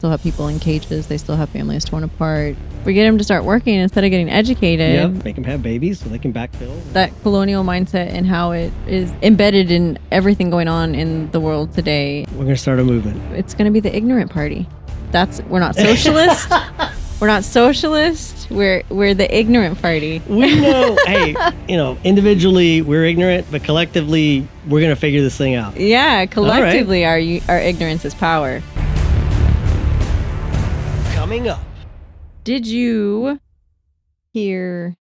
Still have people in cages. They still have families torn apart. We get them to start working instead of getting educated. Yep, make them have babies so they can backfill. That colonial mindset and how it is embedded in everything going on in the world today. We're going to start a movement. It's going to be the ignorant party. We're not socialist. We're not socialist. We're the ignorant party. We know, hey, individually we're ignorant, but collectively we're going to figure this thing out. Yeah, collectively our ignorance is power. Coming up. Did you hear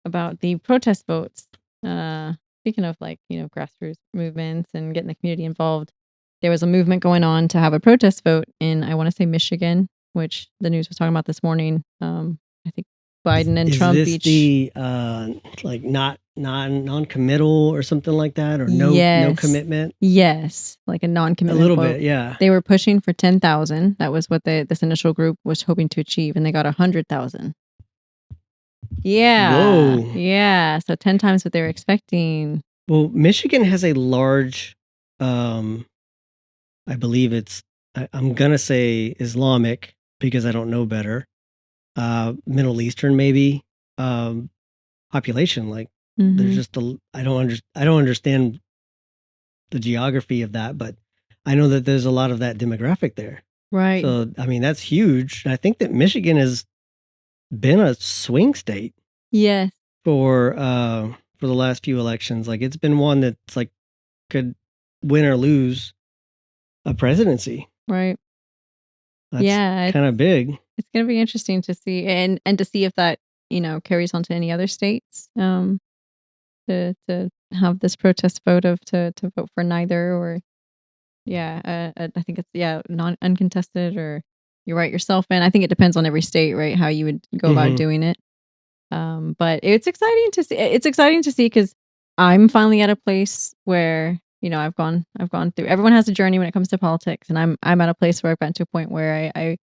about the protest votes? Speaking of grassroots movements and getting the community involved, there was a movement going on to have a protest vote in, I want to say, Michigan, which the news was talking about this morning. I think Biden and Trump each. Is this the non-committal or something like that, or no commitment? Yes, like a non-commitment. A little vote. bit, yeah. They were pushing for 10,000. That was what this initial group was hoping to achieve, and they got 100,000. Yeah. Whoa. Yeah. So 10 times what they were expecting. Well, Michigan has a large, I believe I'm going to say Islamic because I don't know better, Middle Eastern maybe, population. Like there's just I don't understand the geography of that, but I know that there's a lot of that demographic there. Right. So, I mean, that's huge. I think that Michigan has been a swing state. Yes. For the last few elections. Like it's been one that's like could win or lose a presidency. Right. That's kind of big. It's going to be interesting to see and to see if that, carries on to any other states. To have this protest vote to vote for neither, or I think it's uncontested, or you write yourself in. I think it depends on every state, right? How you would go about doing it. But it's exciting to see. It's exciting to see because I'm finally at a place where I've gone through. Everyone has a journey when it comes to politics, and I'm at a place where I've gotten to a point where I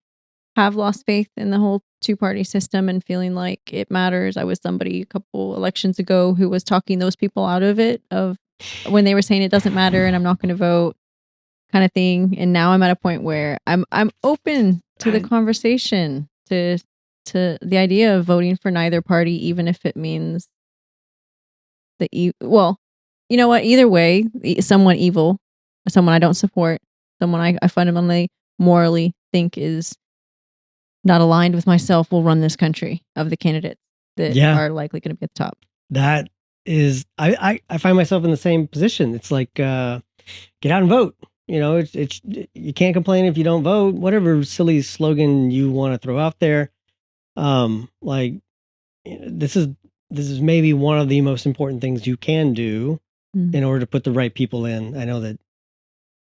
have lost faith in the whole two-party system and feeling like it matters. I was somebody a couple elections ago who was talking those people out of it, of when they were saying it doesn't matter and I'm not going to vote, kind of thing. And now I'm at a point where I'm open to the conversation, to the idea of voting for neither party, even if it means well, you know what? Either way, someone evil, someone I don't support, someone I fundamentally, morally think is not aligned with myself will run this country, of the candidates that are likely going to be at the top. That is, I find myself in the same position. It's like, get out and vote. It's you can't complain if you don't vote. Whatever silly slogan you want to throw out there. This is maybe one of the most important things you can do in order to put the right people in. I know that,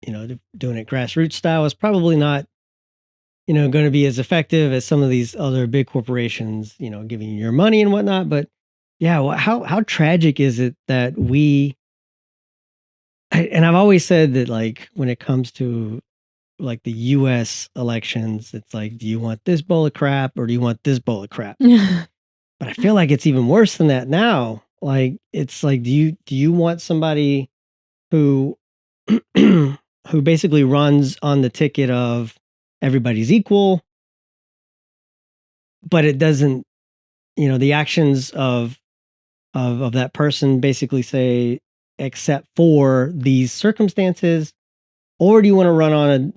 doing it grassroots style is probably not, going to be as effective as some of these other big corporations, giving you your money and whatnot. But yeah, how tragic is it that and I've always said that, like, when it comes to like the US elections, it's like, do you want this bowl of crap or do you want this bowl of crap? But I feel like it's even worse than that now. Like, it's like, do you want somebody who who basically runs on the ticket of everybody's equal, but it doesn't, the actions of that person basically say, except for these circumstances? Or do you want to run on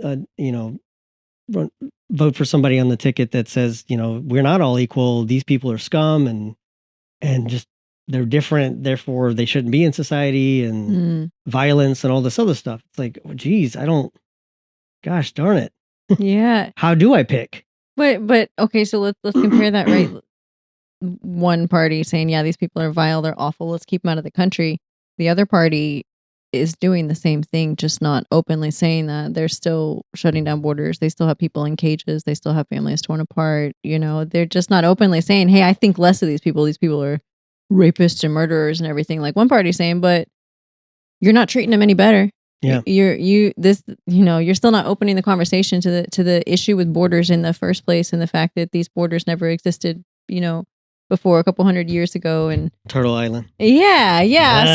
vote for somebody on the ticket that says, we're not all equal. These people are scum and just, they're different. Therefore they shouldn't be in society, and violence and all this other stuff. It's like, oh, geez, gosh darn it. Yeah. How do I pick? But okay. So let's compare that, right? One party saying, yeah, these people are vile. They're awful. Let's keep them out of the country. The other party is doing the same thing, just not openly saying that. They're still shutting down borders. They still have people in cages. They still have families torn apart. They're just not openly saying, hey, I think less of these people. These people are rapists and murderers and everything, like one party saying, but you're not treating them any better. Yeah. You're still not opening the conversation to the issue with borders in the first place, and the fact that these borders never existed, before a couple hundred years ago. And Turtle Island. yeah,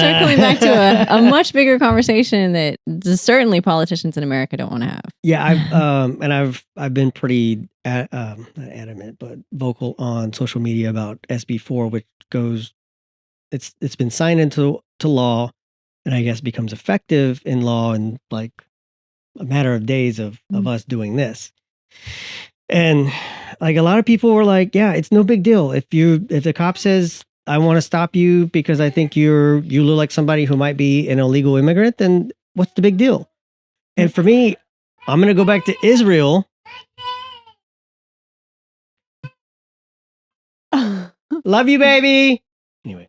circling back to a much bigger conversation that certainly politicians in America don't want to have. Yeah, I've been pretty not adamant, but vocal on social media about SB4, which goes it's been signed into law, and I guess becomes effective in law in like a matter of days of us doing this. And like a lot of people were like, yeah, it's no big deal. If the cop says, I want to stop you because I think you look like somebody who might be an illegal immigrant, then what's the big deal? And for me, I'm going to go back to Israel. Love you, baby. Anyway.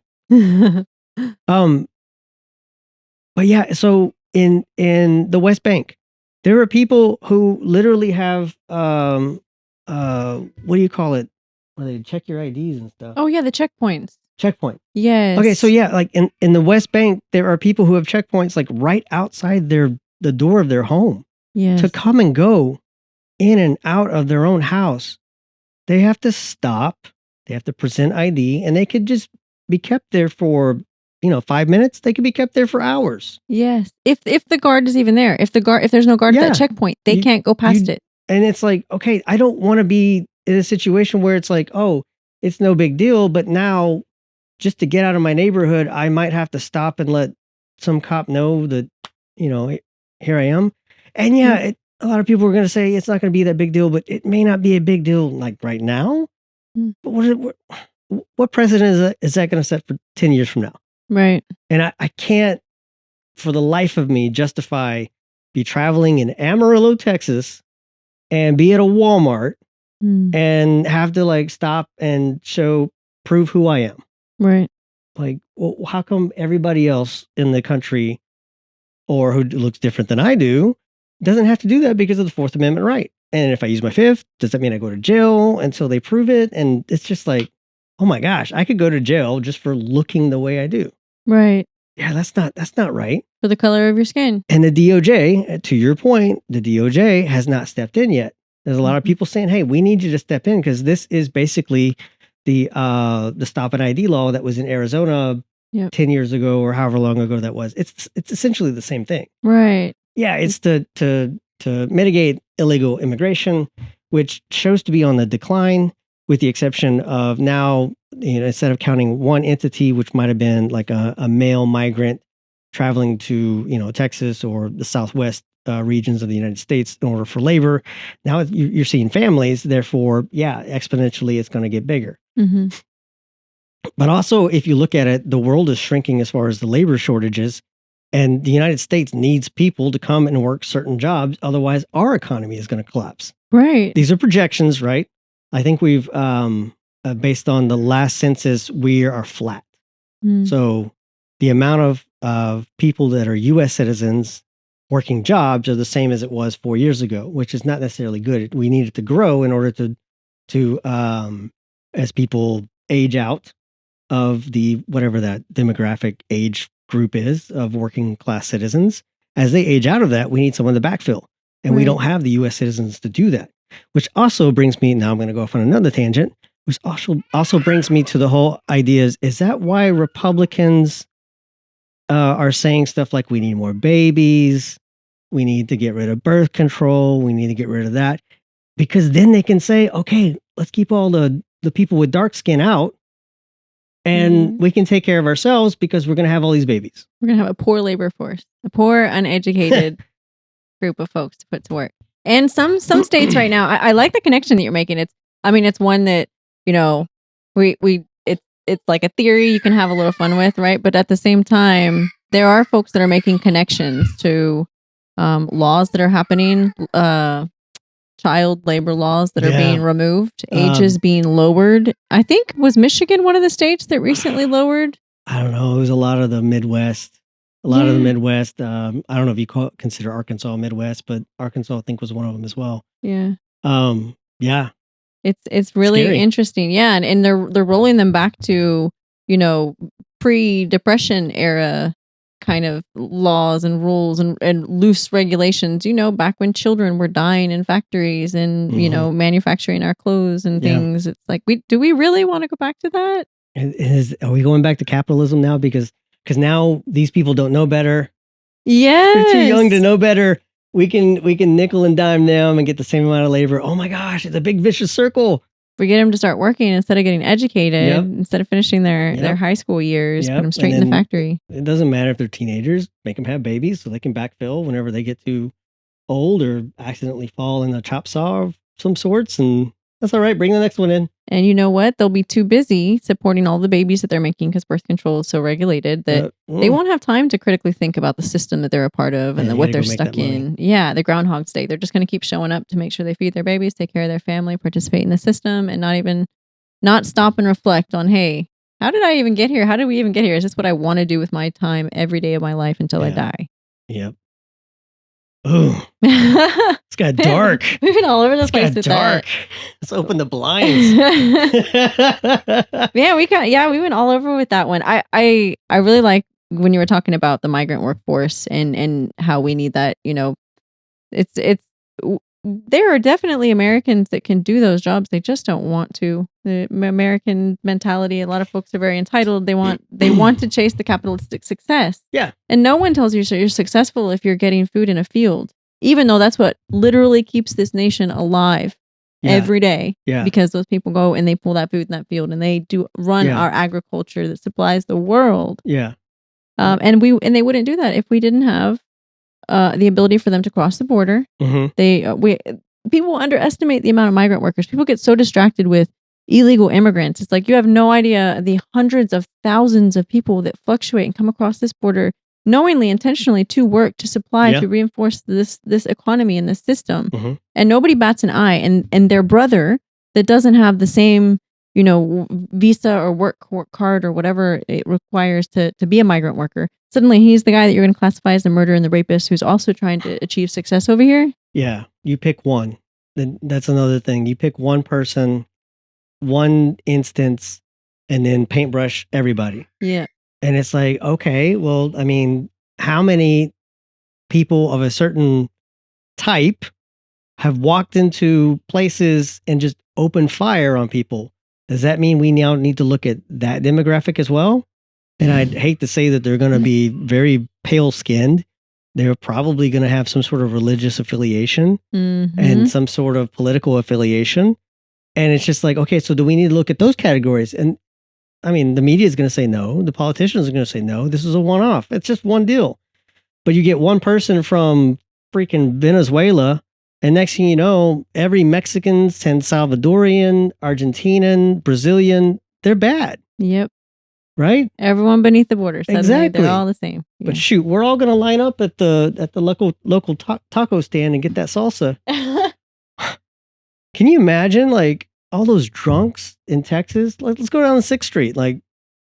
But yeah, so in the West Bank, there are people who literally have what do you call it? Where they check your IDs and stuff. Oh yeah, the checkpoints. Checkpoint. Yes. Okay, so yeah, like in the West Bank, there are people who have checkpoints like right outside the door of their home. Yes. To come and go in and out of their own house. They have to stop, they have to present ID, and they could just be kept there for 5 minutes. They could be kept there for hours. Yes. If the guard is even there. If there's no guard at that checkpoint, they can't go past it. And it's like, okay, I don't want to be in a situation where it's like, oh, it's no big deal, but now just to get out of my neighborhood, I might have to stop and let some cop know that, here I am. And a lot of people are going to say it's not going to be that big deal, but it may not be a big deal like right now. But what precedent is that going to set for 10 years from now? Right. And I can't, for the life of me, justify be traveling in Amarillo, Texas, and be at a Walmart and have to like stop and prove who I am. Right. Like, well, how come everybody else in the country or who looks different than I do doesn't have to do that because of the Fourth Amendment right? And if I use my fifth, does that mean I go to jail until they prove it? And it's just like, oh my gosh, I could go to jail just for looking the way I do. Right. Yeah, that's not right. For the color of your skin. And the DOJ, to your point, the DOJ has not stepped in yet. There's a lot of people saying, hey, we need you to step in because this is basically the stop and ID law that was in Arizona 10 years ago or however long ago that was. It's essentially the same thing. Right. Yeah, it's to mitigate illegal immigration, which shows to be on the decline, with the exception of now, instead of counting one entity, which might have been like a male migrant traveling to, Texas or the Southwest regions of the United States in order for labor, now you're seeing families. Therefore, exponentially, it's going to get bigger. Mm-hmm. But also, if you look at it, the world is shrinking as far as the labor shortages. And the United States needs people to come and work certain jobs. Otherwise, our economy is going to collapse. Right. These are projections, right? I think we've, based on the last census, we are flat. So the amount of people that are U.S. citizens working jobs are the same as it was 4 years ago, which is not necessarily good. We need it to grow in order to as people age out of the whatever that demographic age group is of working class citizens. As they age out of that, we need someone to backfill. And we don't have the U.S. citizens to do that, which also brings me, now I'm going to go off on another tangent, which also brings me to the whole idea is that why Republicans are saying stuff like we need more babies, we need to get rid of birth control, we need to get rid of that? Because then they can say, okay, let's keep all the people with dark skin out, and we can take care of ourselves because we're going to have all these babies. We're going to have a poor labor force, a poor, uneducated group of folks to put to work. And some states right now, I like the connection that you're making. It's one that, it's like a theory you can have a little fun with, right? But at the same time, there are folks that are making connections to laws that are happening, child labor laws that are being removed, ages being lowered. I think, was Michigan one of the states that recently lowered? I don't know. It was a lot of the Midwest. A lot of the Midwest. I don't know if you consider Arkansas Midwest, but Arkansas, I think, was one of them as well. Yeah. Yeah. It's really scary. interesting. Yeah. And they're rolling them back to, pre-Depression era kind of laws and rules and loose regulations, back when children were dying in factories and, Mhm. manufacturing our clothes and Yeah. things. It's like, do we really want to go back to that? Are we going back to capitalism now? Because now these people don't know better. They're too young to Yes. know better. We can nickel and dime them and get the same amount of labor. Oh my gosh, it's a big vicious circle. We get them to start working instead of getting educated, Yep. instead of finishing their Yep. high school years, put Yep. them And straight in the then factory. it doesn't matter if they're teenagers. Make them have babies so they can backfill whenever they get too old or accidentally fall in a chop saw of some sorts. And that's all right. Bring the next one in. And you know what? They'll be too busy supporting all the babies that they're making because birth control is so regulated that they won't have time to critically think about the system that they're a part of and Yeah, you what gotta they're go make that stuck money. in. Yeah, the Groundhog Day. They're just going to keep showing up to make sure they feed their babies, take care of their family, participate in the system, and not stop and reflect on, hey, how did I even get here? How did we even get here? Is this what I want to do with my time every day of my life until I Yeah. die? Yep. Oh, it's got dark. We've been all over the It's place got with dark. that. Let's open the blinds. Yeah, we went all over with that one. I really like when you were talking about the migrant workforce and how we need that, it's there are definitely Americans that can do those jobs. They just don't want to. The American mentality, a lot of folks are very entitled. They want to chase the capitalistic success. Yeah. And no one tells you you're successful if you're getting food in a field, even though that's what literally keeps this nation alive every day. Yeah. Because those people go and they pull that food in that field and they do run Yeah. our agriculture that supplies the world. Yeah. And they wouldn't do that if we didn't have the ability for them to cross the border. Mm-hmm. People underestimate the amount of migrant workers. People get so distracted with illegal immigrants. It's like you have no idea the hundreds of thousands of people that fluctuate and come across this border knowingly, intentionally to work, to supply, Yeah. to reinforce this economy and this system. Mm-hmm. And nobody bats an eye. And their brother that doesn't have the same, visa or work card or whatever it requires to be a migrant worker. Suddenly he's the guy that you're going to classify as the murderer and the rapist who's also trying to achieve success over here. Yeah. You pick one. Then that's another thing. You pick one person, one instance, and then paintbrush everybody. Yeah. And it's like, okay, well, I mean, how many people of a certain type have walked into places and just opened fire on people? Does that mean we now need to look at that demographic as well? And I'd hate to say that they're going to be very pale skinned. They're probably going to have some sort of religious affiliation and some sort of political affiliation. And it's just like, okay, so do we need to look at those categories? And I mean, the media is going to say no. The politicians are going to say no. This is a one off. It's just one deal. But you get one person from freaking Venezuela, and next thing you know, every Mexican, San Salvadorian, Argentinian, Brazilian, they're bad. Yep. Right? Everyone beneath the border. Suddenly Exactly. They're all the same. Yeah. But shoot, we're all going to line up at the local taco stand and get that salsa. Can you imagine, like, all those drunks in Texas? Like, let's go down to 6th Street. Like,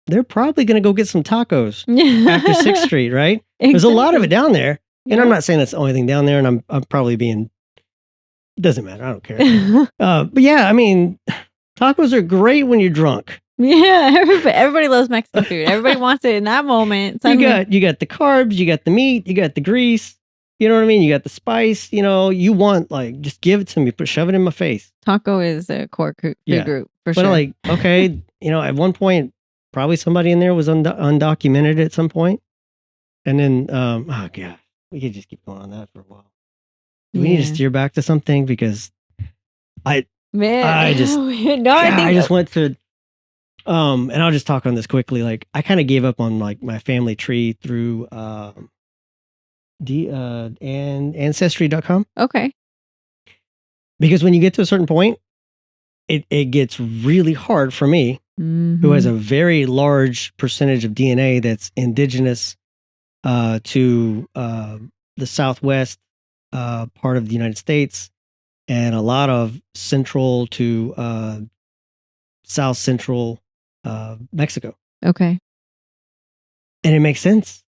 they're probably going to go get some tacos after 6th Street, right? Exactly. There's a lot of it down there. And Yeah. I'm not saying that's the only thing down there, and I'm probably being... Doesn't matter. I don't care. But yeah, I mean, tacos are great when you're drunk. Yeah, everybody loves Mexican food. Everybody wants it in that moment. Suddenly, You got the carbs, you got the meat, you got the grease. You know what I mean? You got the spice. You want, like, just give it to me, shove it in my face. taco is a core food group for But sure. like, okay, at one point, probably somebody in there was undocumented at some point. And then, oh God, we could just keep going on that for a while. Do we need to steer back to something? Because I just went to, and I'll just talk on this quickly. Like, I kind of gave up on, like, my family tree through ancestry.com. Okay. Because when you get to a certain point, it gets really hard for me, who has a very large percentage of DNA that's indigenous to the Southwest part of the United States, and a lot of central to South Central Mexico. Okay. And it makes sense,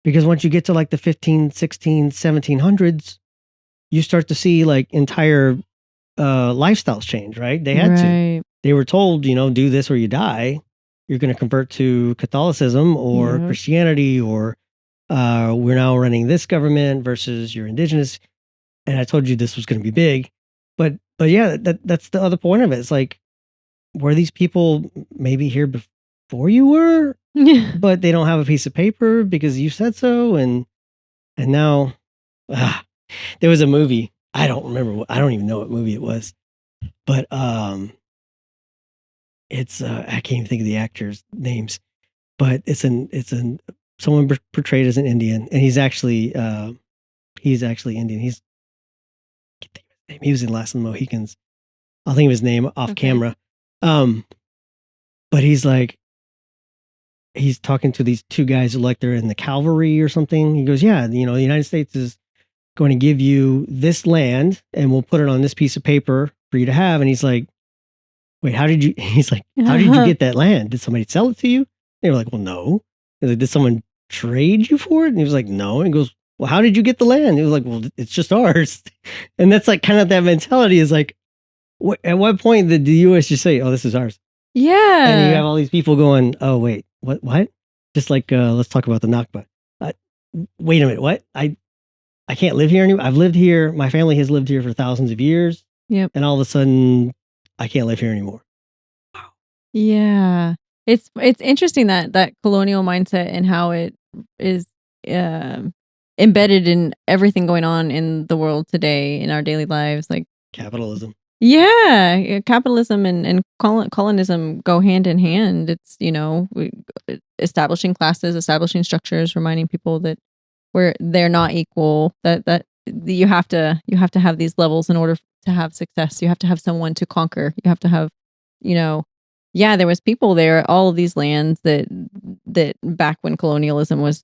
because once you get to, like, the 15, 16, 1700s, you start to see, like, entire lifestyles change, right? They had to. They were told, do this or you die. You're going to convert to Catholicism or Christianity or we're now running this government versus your indigenous. And I told you this was going to be big, but yeah, that's the other point of it. It's like, were these people maybe here before you were, Yeah. but they don't have a piece of paper because you said so, and now, ah, there was a movie. I don't remember. I don't even know what movie it was, but it's I can't even think of the actors' names, but it's an someone portrayed as an Indian, and he's actually Indian. I can't think of his name. He was in Last of the Mohicans. I'll think of his name off Okay. camera. Um, but he's talking to these two guys who like they're in the cavalry or something. He goes, "Yeah, the United States is going to give you this land, and we'll put it on this piece of paper for you to have." And he's like, "Wait, how did you?" He's like, "How did you get that land? Did somebody sell it to you?" They were like, "Well, no." He's like, "Did someone trade you for it?" And he was like, "No." And he goes, "Well, how did you get the land?" He was like, "Well, it's just ours." And that's like kind of that mentality is like, at what point did the U.S. just say, "Oh, this is ours"? And you Yeah. have all these people going, "Oh, wait, what?" Just like, let's talk about the Nakba. Uh, Wait a minute, what? I can't live here anymore. I've lived here. My family has lived here for thousands of years, Yep. and all of a sudden, I can't live here anymore. Yeah. It's interesting that that colonial mindset and how it is um embedded in everything going on in the world today in our daily lives. Like, Capitalism. yeah, capitalism and colonism go hand in hand. It's, establishing classes, establishing structures, reminding people that they're not equal, that you have to have these levels in order to have success. You have to have someone to conquer. You have to have, you know, yeah, there was people there, all of these lands that back when colonialism was,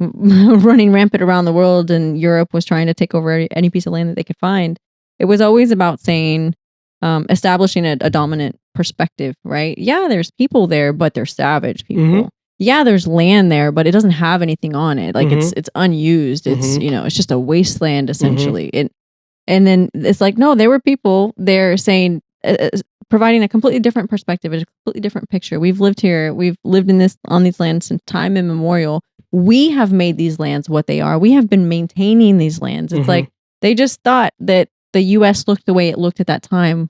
running rampant around the world and Europe was trying to take over any piece of land that they could find. It was always about saying, establishing a dominant perspective, right? Yeah, there's people there, but they're savage Mm-hmm. people. Yeah, there's land there, but it doesn't have anything on it. Like Mm-hmm. it's unused. It's Mm-hmm. it's just a wasteland Mm-hmm. essentially. And then it's like, no, there were people there saying, providing a completely different perspective, a completely different picture. We've lived here. We've lived in this on these lands since time immemorial. We have made these lands what they are. We have been maintaining these lands. It's Mm-hmm. like they just thought that the U.S. looked the way it looked at that time.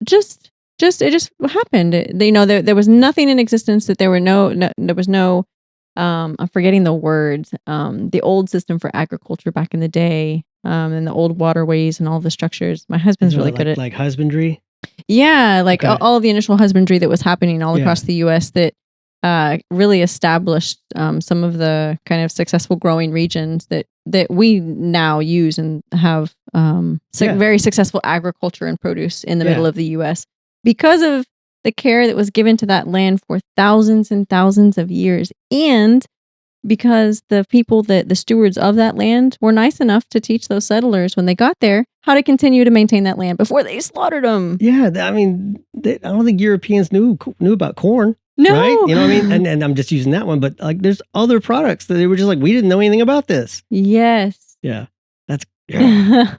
Just, it just happened. There was nothing in existence. That there were there was no. I'm forgetting the words. The old system for agriculture back in the day, and the old waterways and all the structures. My Is husband's it really good at, like husbandry? yeah, like Okay. all of the initial husbandry that was happening all Yeah. across the U.S. that really established some of the kind of successful growing regions that we now use and have Yeah. very successful agriculture and produce in the middle Yeah. of the U.S. because of the care that was given to that land for thousands and thousands of years, and because the people that the stewards of that land were nice enough to teach those settlers when they got there how to continue to maintain that land before they slaughtered them. Yeah. I mean, I don't think Europeans knew about corn, right? You know what I mean? No. And I'm just using that one, but like, there's other products that they were just like, we didn't know anything about this. Yes. Yeah. That's yeah.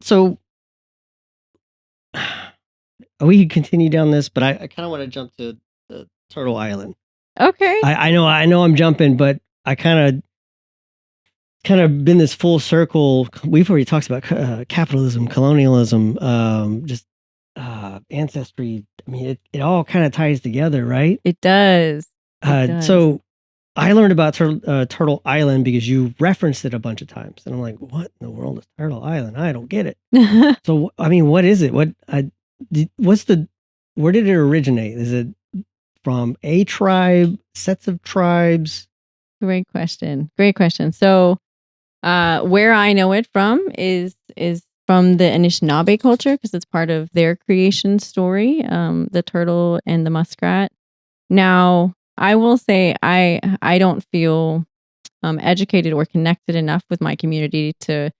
So we could continue down this, but I kind of want to jump to the Turtle Island. Okay. I know I'm jumping, but I kind of been this full circle. We've already talked about capitalism, colonialism, just ancestry. I mean, it all kind of ties together, right? It does. It does. So I learned about Turtle Island because you referenced it a bunch of times, and I'm like, what in the world is Turtle Island? I don't get it. So I mean, what is it? Where did it originate? Is it from a tribe, sets of tribes? Great question. Great question. So, where I know it from is from the Anishinaabe culture because it's part of their creation story, the turtle and the muskrat. Now, I will say I don't feel educated or connected enough with my community to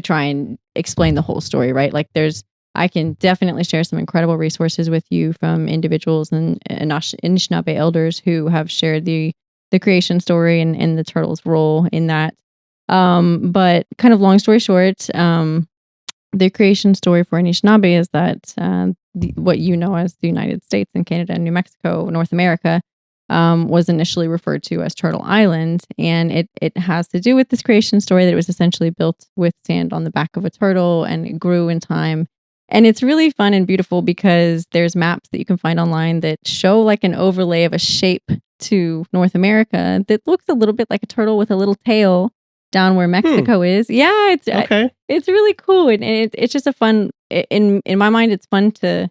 try and explain the whole story, right? Like I can definitely share some incredible resources with you from individuals and Anishinaabe elders who have shared the creation story and the turtle's role in that. But kind of long story short, the creation story for Anishinaabe is that what you know as the United States and Canada and New Mexico, North America, was initially referred to as Turtle Island, and it has to do with this creation story that it was essentially built with sand on the back of a turtle, and it grew in time. And it's really fun and beautiful because there's maps that you can find online that show like an overlay of a shape to North America that looks a little bit like a turtle with a little tail down where Hmm. Mexico is. Yeah, Okay. it's really cool, and it's just a fun. In my mind, it's fun to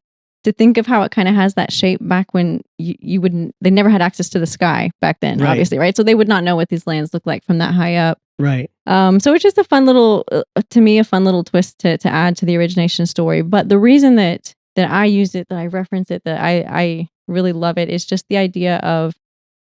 think of how it kind of has that shape back when you wouldn't. They never had access to the sky back then, Right. obviously, right? So they would not know what these lands look like from that high up. Right. So it's just a fun little, to me, a fun little twist to add to the origination story. But the reason that I use it, that I reference it, that I really love it, is just the idea of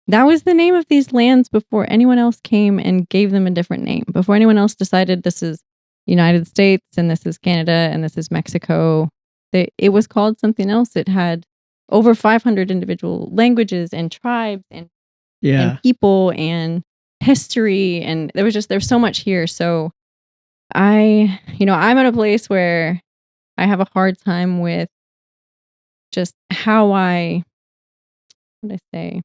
that was the name of these lands before anyone else came and gave them a different name. Before anyone else decided this is United States and this is Canada and this is Mexico, it was called something else. It had over 500 individual languages and tribes and Yeah. people and history, and there's so much here. So I'm at a place where I have a hard time with just how I what I say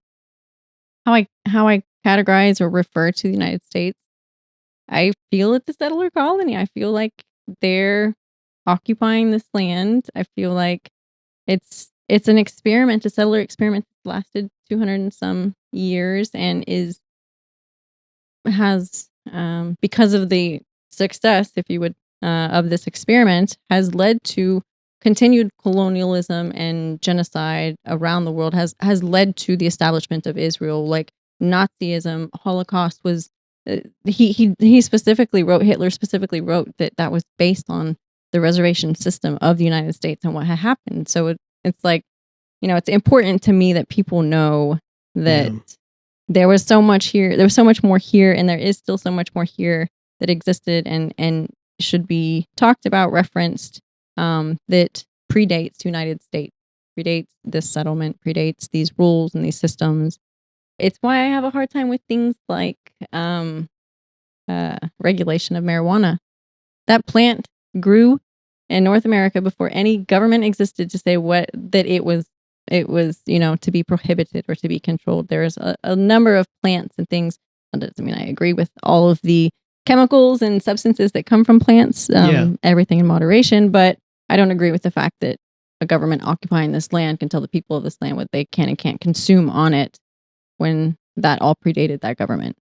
how I categorize or refer to the United States. I feel it's a settler colony. I feel like they're occupying this land. I feel like it's an experiment, a settler experiment that lasted 200 and some years and is has because of the success, if you would, of this experiment, has led to continued colonialism and genocide around the world. Has led to the establishment of Israel, like Nazism, Holocaust was. He specifically wrote Hitler specifically wrote that was based on the reservation system of the United States and what had happened. So it's like, it's important to me that people know that Yeah. there was so much here. There was so much more here, and there is still so much more here that existed and should be talked about, referenced, that predates United States, predates this settlement, predates these rules and these systems. It's why I have a hard time with things like regulation of marijuana. That plant grew in North America before any government existed to say what that it was to be prohibited or to be controlled. There's a number of plants and things. That doesn't mean I agree with all of the chemicals and substances that come from plants. Yeah. Everything in moderation, but I don't agree with the fact that a government occupying this land can tell the people of this land what they can and can't consume on it when that all predated that government.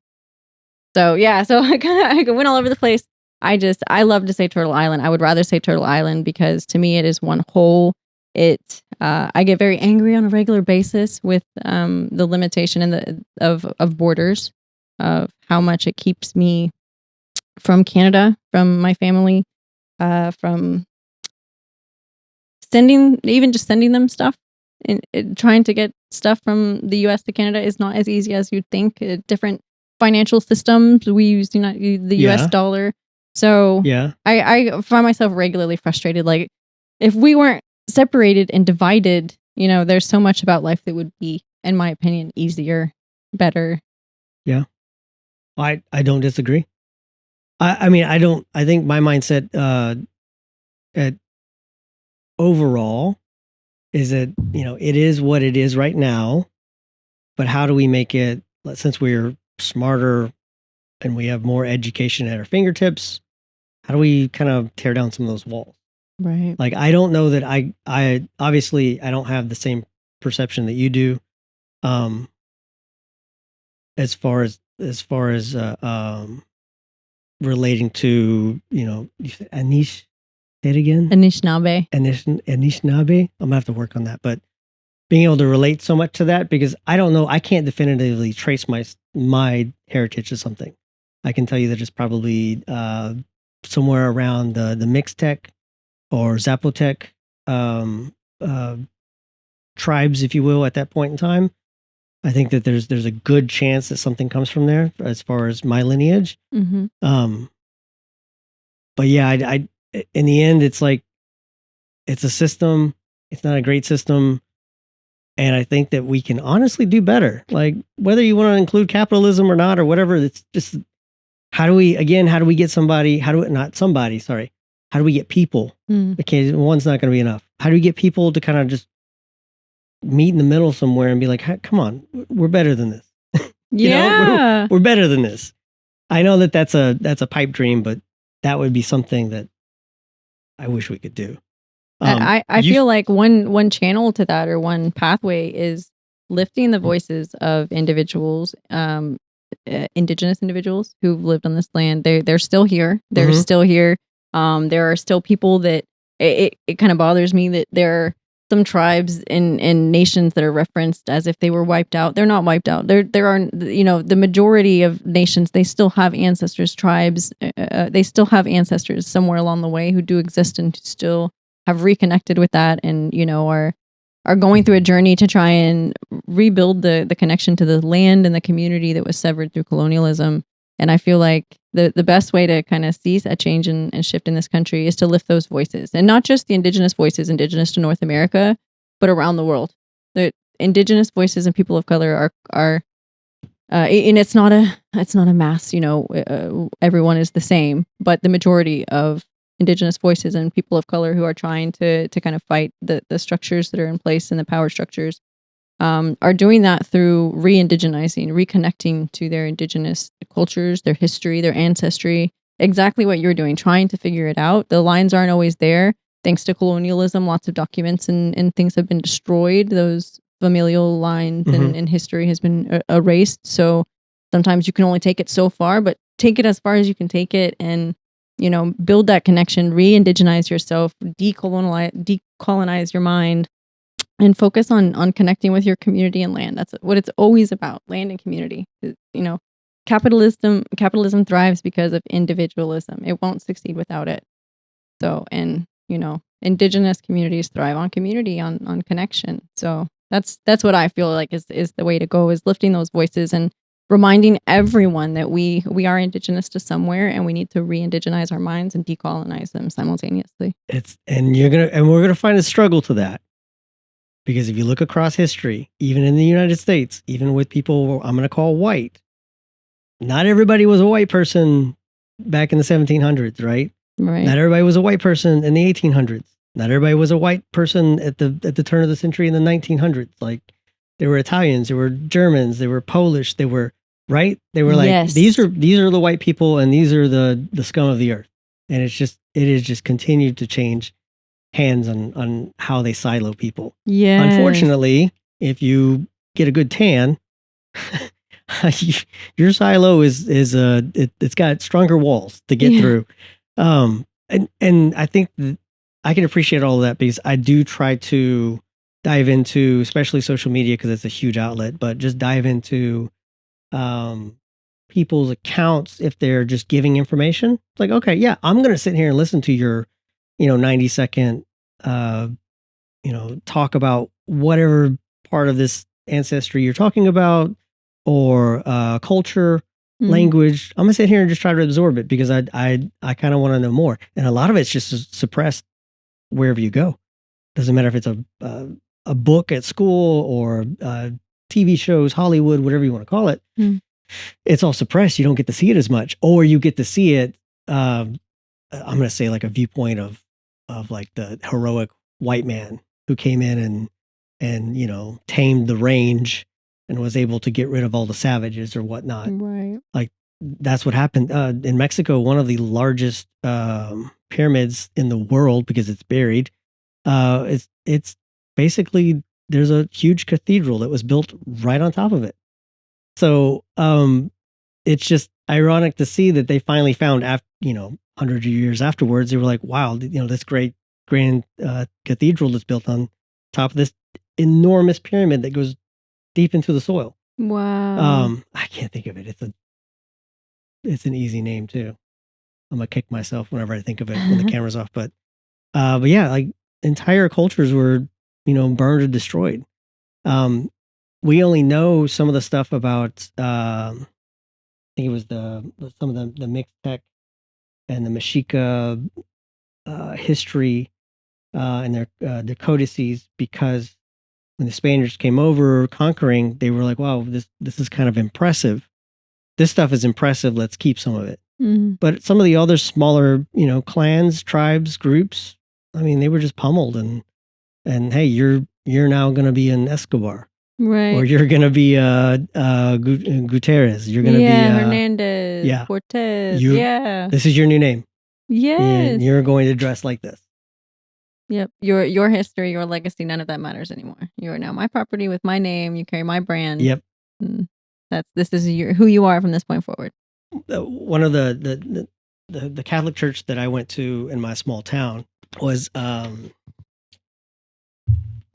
So yeah, so I went all over the place. I love to say Turtle Island. I would rather say Turtle Island because to me it is one whole. I get very angry on a regular basis with the limitation and of borders, of how much it keeps me from Canada, from my family, from sending them stuff, and trying to get stuff from the U.S. to Canada is not as easy as you'd think. Different financial systems. We use the U.S. Yeah. dollar, so Yeah. I find myself regularly frustrated. Like if we weren't separated and divided, there's so much about life that would be, in my opinion, easier, better. Yeah. I don't disagree. I mean, I think my mindset at overall is that, it is what it is right now, but how do we make it, since we're smarter and we have more education at our fingertips, how do we kind of tear down some of those walls? Right. Like, I don't know that I obviously I don't have the same perception that you do, um, as far as relating to, you said Anish. Say it again. Anishinaabe. Anishinaabe. I'm gonna have to work on that, but being able to relate so much to that, because I don't know, I can't definitively trace my heritage to something. I can tell you that it's probably somewhere around the Mixtec or Zapotec um, uh, tribes, if you will, at that point in time. I think that there's a good chance that something comes from there as far as my lineage. Mm-hmm. Um, but yeah, in the end, it's like it's a system. It's not a great system. And I think that we can honestly do better. Like whether you want to include capitalism or not or whatever, it's just how do we get somebody, not somebody, sorry. How do we get people? Mm. Okay, one's not going to be enough. How do we get people to kind of just meet in the middle somewhere and be like, "Hey, come on, we're better than this." Yeah. We're better than this. I know that that's a pipe dream, but that would be something that I wish we could do. I You feel like one channel to that, or one pathway, is lifting the voices of individuals, indigenous individuals who've lived on this land. They're still here. They're Mhm. still here. There are still people that it kind of bothers me that there are some tribes and nations that are referenced as if they were wiped out. They're not wiped out. There are, the majority of nations, they still have ancestors. Tribes, they still have ancestors somewhere along the way who do exist and still have reconnected with that, and are going through a journey to try and rebuild the connection to the land and the community that was severed through colonialism. And I feel like the best way to kind of seize that change and shift in this country is to lift those voices, and not just the indigenous voices indigenous to North America, but around the world. The indigenous voices and people of color are and it's not a mass, everyone is the same, but the majority of indigenous voices and people of color who are trying to kind of fight the structures that are in place, and the power structures, are doing that through re-indigenizing, reconnecting to their indigenous cultures, their history, their ancestry. Exactly what you're doing, trying to figure it out. The lines aren't always there. Thanks to colonialism, lots of documents and things have been destroyed. Those familial lines Mhm. and history has been erased. So sometimes you can only take it so far, but take it as far as you can take it, and build that connection, re-indigenize yourself, decolonize your mind, and focus on connecting with your community and land. That's what it's always about, land and community. Capitalism thrives because of individualism. It won't succeed without it. So, and indigenous communities thrive on community, on connection. So that's what I feel like is the way to go, is lifting those voices and reminding everyone that we are indigenous to somewhere, and we need to re-indigenize our minds and decolonize them simultaneously. We're gonna find a struggle to that. Because if you look across history, even in the United States, even with people I'm going to call white, not everybody was a white person back in the 1700s, right? Right. Not everybody was a white person in the 1800s. Not everybody was a white person at the turn of the century in the 1900s. Like, there were Italians, there were Germans, there were Polish, they were right. They were like, Yes. these are the white people, and these are the scum of the earth. And it has just continued to change hands on how they silo people. Yes. Unfortunately, if you get a good tan, your silo it's got stronger walls to get Yeah. through. And I think that I can appreciate all of that, because I do try to dive into, especially social media, because it's a huge outlet, but just dive into um, people's accounts if they're just giving information. It's like, okay, yeah, I'm going to sit here and listen to your 90-second uh, talk about whatever part of this ancestry you're talking about, or culture, Mhm. language. I'm gonna sit here and just try to absorb it, because I kind of want to know more, and a lot of it's just suppressed wherever you go. Doesn't matter if it's a book at school, or TV shows, Hollywood, whatever you want to call it. Mm. It's all suppressed. You don't get to see it as much, or you get to see it. I'm going to say, like, a viewpoint of like the heroic white man who came in and tamed the range and was able to get rid of all the savages or whatnot. Right. Like, that's what happened in Mexico. One of the largest pyramids in the world, because it's buried. It's basically, there's a huge cathedral that was built right on top of it. So it's just ironic to see that they finally found, after hundreds of years afterwards, they were like, wow, this great grand cathedral that's built on top of this enormous pyramid that goes deep into the soil. Wow. I can't think of it. It's an easy name too. I'm gonna kick myself whenever I think of it when the camera's off. But yeah, like, entire cultures were burned or destroyed. Um, we only know some of the stuff about I think it was some of the Mixtec and the Mexica history, and their codices, because when the Spaniards came over conquering, they were like, "Wow, this is kind of impressive. This stuff is impressive. Let's keep some of it." Mhm. But some of the other smaller, clans, tribes, groups, I mean, they were just pummeled, and hey, you're now going to be an Escobar, or Right. you're going to be Gutierrez. You're going to be Hernandez, yeah. Cortez. You. Yeah. This is your new name. Yes. You're going to dress like this. Yep. Your history, your legacy, none of that matters anymore. You are now my property with my name. You carry my brand. Yep. This is who you are from this point forward. One of the Catholic church that I went to in my small town was Blessed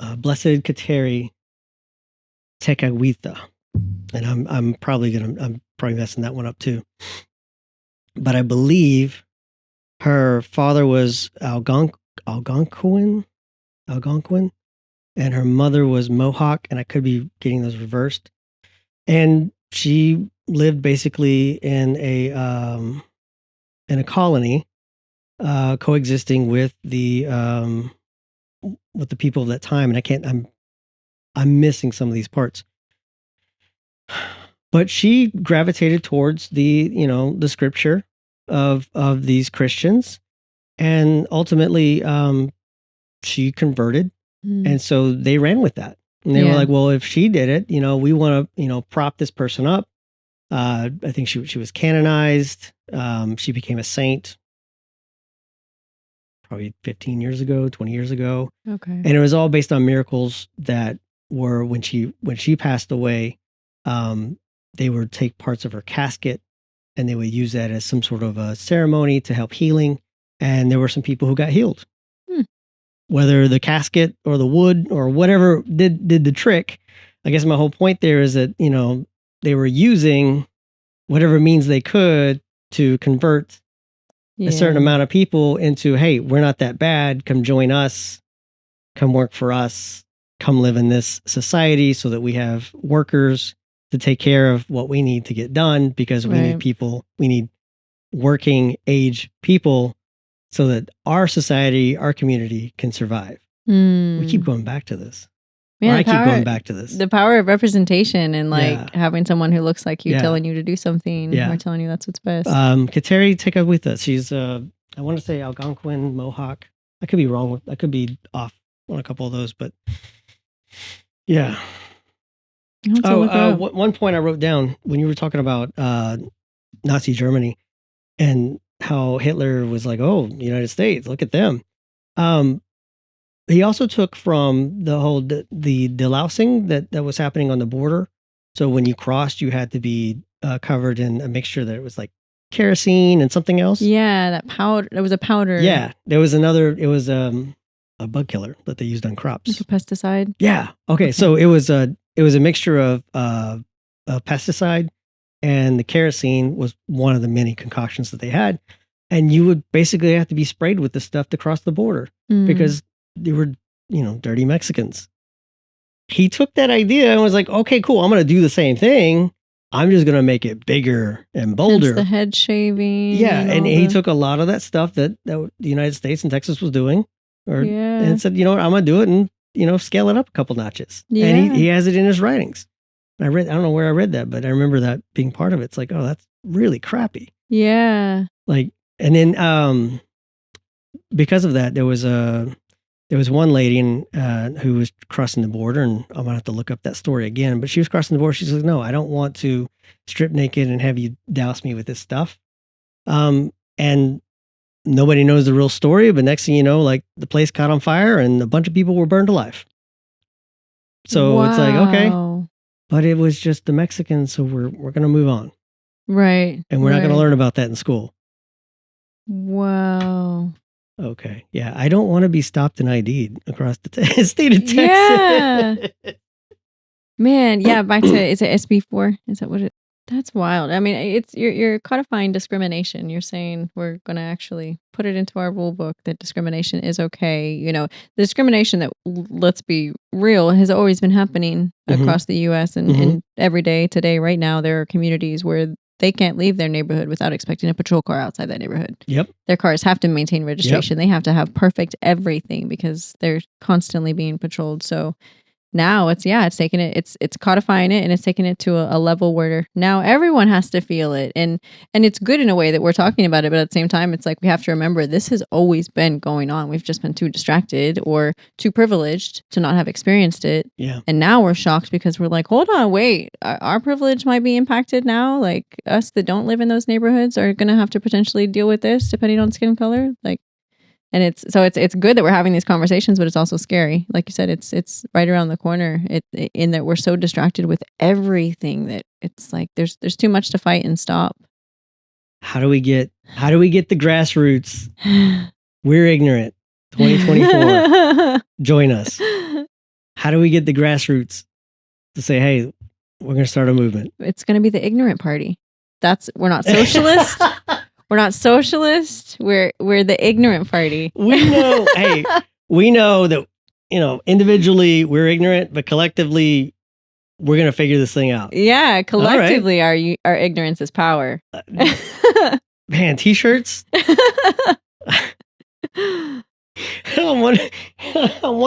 Kateri Tekakwitha, and I'm probably messing that one up too. But I believe her father was Algonquin, and her mother was Mohawk, and I could be getting those reversed. And she lived basically in a colony, coexisting with the people of that time. And I'm missing some of these parts. But she gravitated towards the scripture of these Christians, and ultimately she converted. And so they ran with that. And they were like, well, if she did it, we want to, prop this person up. I think she was canonized. She became a saint probably 15 years ago, 20 years ago. Okay. And it was all based on miracles that were when she passed away. They would take parts of her casket and they would use that as some sort of a ceremony to help healing. And there were some people who got healed. Whether the casket or the wood or whatever did the trick. I guess my whole point there is that, they were using whatever means they could to convert a certain amount of people into, hey, we're not that bad. Come join us. Come work for us. Come live in this society so that we have workers to take care of what we need to get done, because we need people. We need working age people so that our society, our community can survive. We keep going back to this. I keep going back to this. The power of representation and having someone who looks like you telling you to do something or telling you that's what's best. Kateri Tekakwitha. She's I want to say Algonquin, Mohawk. I could be wrong. I could be off on a couple of those, but yeah. One point I wrote down when you were talking about Nazi Germany and how Hitler was like, oh, United States, look at them. He also took from the whole the delousing that was happening on the border. So when you crossed, you had to be covered in a mixture that it was like kerosene and something else. Yeah, that powder. It was a powder. Yeah, there was another. It was a bug killer that they used on crops. Like a pesticide. Yeah. Okay. So it was a mixture of a pesticide, and the kerosene was one of the many concoctions that they had. And you would basically have to be sprayed with this stuff to cross the border because they were, dirty Mexicans. He took that idea and was like, okay, cool. I'm going to do the same thing. I'm just going to make it bigger and bolder. Hence the head shaving. Yeah. And he took a lot of that stuff that the United States and Texas was doing and said, you know what, I'm going to do it and, scale it up a couple notches. Yeah. And he has it in his writings. I don't know where I read that, but I remember that being part of it. It's like, oh, that's really crappy. Yeah. And then because of that, there was one lady who was crossing the border, and I'm gonna have to look up that story again. But she was crossing the border. She says, "No, I don't want to strip naked and have you douse me with this stuff." And nobody knows the real story. But next thing you know, the place caught on fire, and a bunch of people were burned alive. So It's like, okay, but it was just the Mexicans, so we're gonna move on, right? And we're not gonna learn about that in school. Wow. Okay. Yeah. I don't want to be stopped and ID'd across the state of Texas. Yeah. Man. Yeah. Back to, is it SB4? Is that what it, that's wild. I mean, you're codifying discrimination. You're saying we're going to actually put it into our rule book that discrimination is okay. The discrimination that, let's be real, has always been happening across the U.S. and every day today, right now, there are communities where they can't leave their neighborhood without expecting a patrol car outside that neighborhood. Yep. Their cars have to maintain registration. Yep. They have to have perfect everything because they're constantly being patrolled. So now it's taking it, it's codifying it, and it's taking it to a level where now everyone has to feel it, and it's good in a way that we're talking about it, but at the same time it's like we have to remember this has always been going on. We've just been too distracted or too privileged to not have experienced it. Yeah. And now we're shocked because we're like, hold on, wait, our privilege might be impacted now. Like us that don't live in those neighborhoods are going to have to potentially deal with this depending on skin color. Like, and it's good that we're having these conversations, but it's also scary. Like you said, it's right around the corner. In that we're so distracted with everything that it's like there's too much to fight and stop. How do we get the grassroots? We're ignorant. 2024. Join us. How do we get the grassroots to say, hey, we're going to start a movement? It's going to be the ignorant party. We're not socialist. We're not socialist. We're the ignorant party. We know, hey, we know that, individually we're ignorant, but collectively we're going to figure this thing out. Yeah, collectively our ignorance is power. Man, t-shirts. on one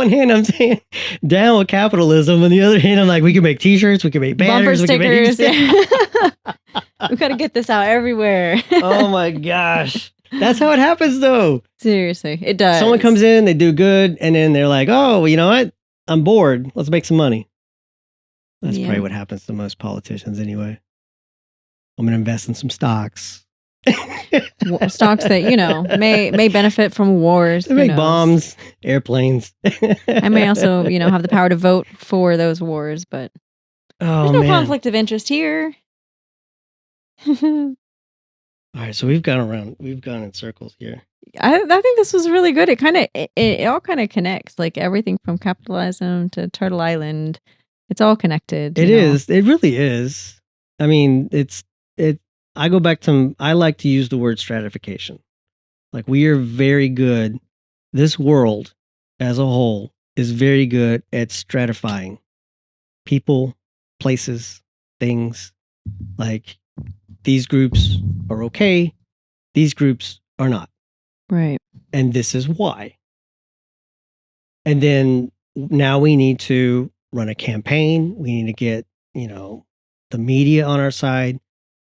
hand, I'm saying down with capitalism. On the other hand, I'm like, we can make t-shirts, we can make banners, bumper stickers. We got to get this out everywhere. Oh my gosh. That's how it happens though. Seriously, it does. Someone comes in, they do good, and then they're like, oh, you know what? I'm bored. Let's make some money. That's probably what happens to most politicians anyway. I'm going to invest in some stocks. Stocks that, may benefit from wars. They make bombs, airplanes. I may also, have the power to vote for those wars, but there's no conflict of interest here. All right, so we've gone in circles here. I think this was really good. It all kind of connects, like everything from capitalism to Turtle Island. It's all connected. It is. It really is. I mean, I go back to, I like to use the word stratification. Like we are very good. This world as a whole is very good at stratifying people, places, things. Like these groups are okay. These groups are not. Right. And this is why. And then now we need to run a campaign. We need to get, the media on our side.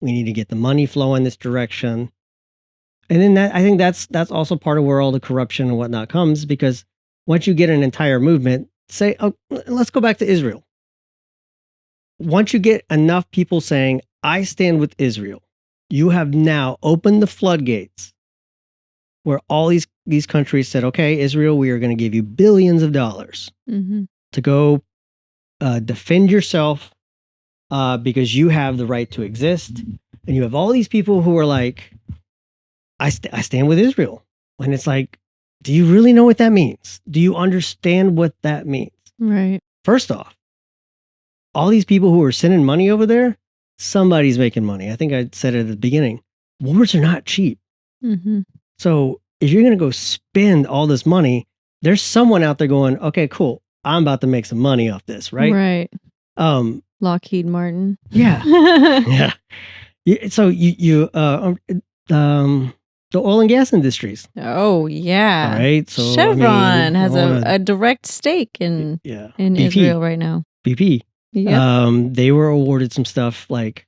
We need to get the money flow in this direction. And then I think that's also part of where all the corruption and whatnot comes, because once you get an entire movement, say, oh, let's go back to Israel. Once you get enough people saying, I stand with Israel, you have now opened the floodgates where all these countries said, okay, Israel, we are going to give you billions of dollars to go defend yourself because you have the right to exist. And you have all these people who are like, I stand with Israel. And it's like, do you really know what that means? Do you understand what that means? Right. First off, all these people who are sending money over there, somebody's making money. I think I said it at the beginning. Wars are not cheap. So if you're going to go spend all this money, there's someone out there going, okay, cool. I'm about to make some money off this, right? Right. Lockheed Martin. Yeah. Yeah. So the oil and gas industries. Oh yeah. All right. So Chevron has a direct stake in BP. Israel right now. BP. Yeah. They were awarded some stuff like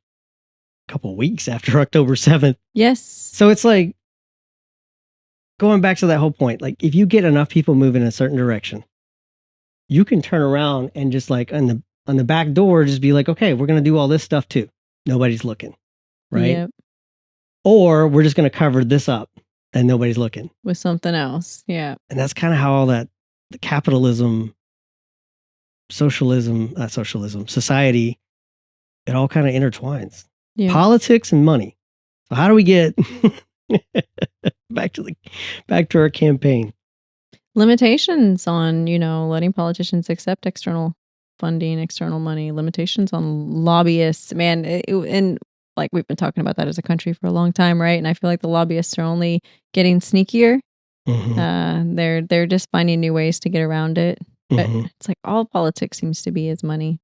a couple of weeks after October 7th. Yes. So it's like going back to that whole point. Like if you get enough people moving in a certain direction, you can turn around and just like on the back door, just be like, okay, we're going to do all this stuff too. Nobody's looking. Right. Yep. Or we're just going to cover this up and nobody's looking with something else. Yeah. And that's kind of how all that, the capitalism, socialism, society, it all kind of intertwines. Yeah. Politics and money. So how do we get back to our campaign? Limitations on, letting politicians accept external funding, external money, limitations on lobbyists, man. And like we've been talking about that as a country for a long time, right? And I feel like the lobbyists are only getting sneakier. They're just finding new ways to get around it. But it's like all politics seems to be is money.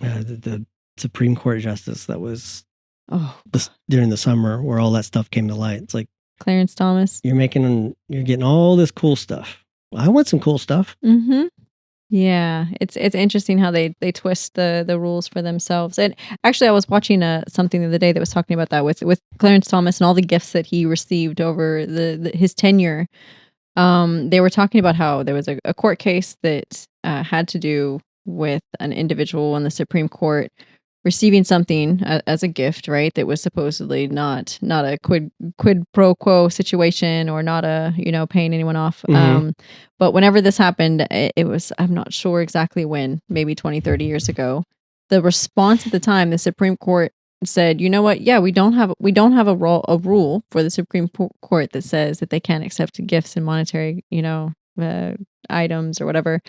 The Supreme Court justice that was during the summer where all that stuff came to light. It's like Clarence Thomas. You're getting all this cool stuff. I want some cool stuff. Yeah, it's interesting how they twist the rules for themselves. And actually, I was watching something the other day that was talking about that with Clarence Thomas and all the gifts that he received over his tenure. They were talking about how there was a court case that had to do with an individual in the Supreme Court receiving something as a gift, right? That was supposedly not a quid pro quo situation, or not a paying anyone off. Mhm. But whenever this happened, it was, I'm not sure exactly when, maybe 20, 30 years ago. The response at the time, the Supreme Court said, you know what? Yeah, we don't have a rule for the Supreme Court that says that they can't accept gifts and monetary, uh, items or whatever.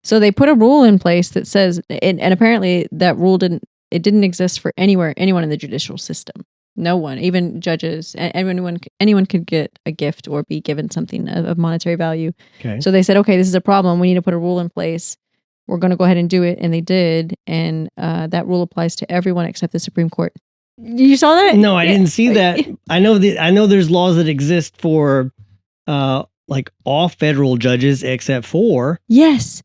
So they put a rule in place that says, and apparently that rule didn't exist for anyone in the judicial system. No one, even judges, anyone could get a gift or be given something of monetary value. Okay. So they said, okay, this is a problem. We need to put a rule in place. We're going to go ahead and do it, and they did. And that rule applies to everyone except the Supreme Court. You saw that? No, I Yeah. didn't see that. I know there's laws that exist for like all federal judges except for. Yes,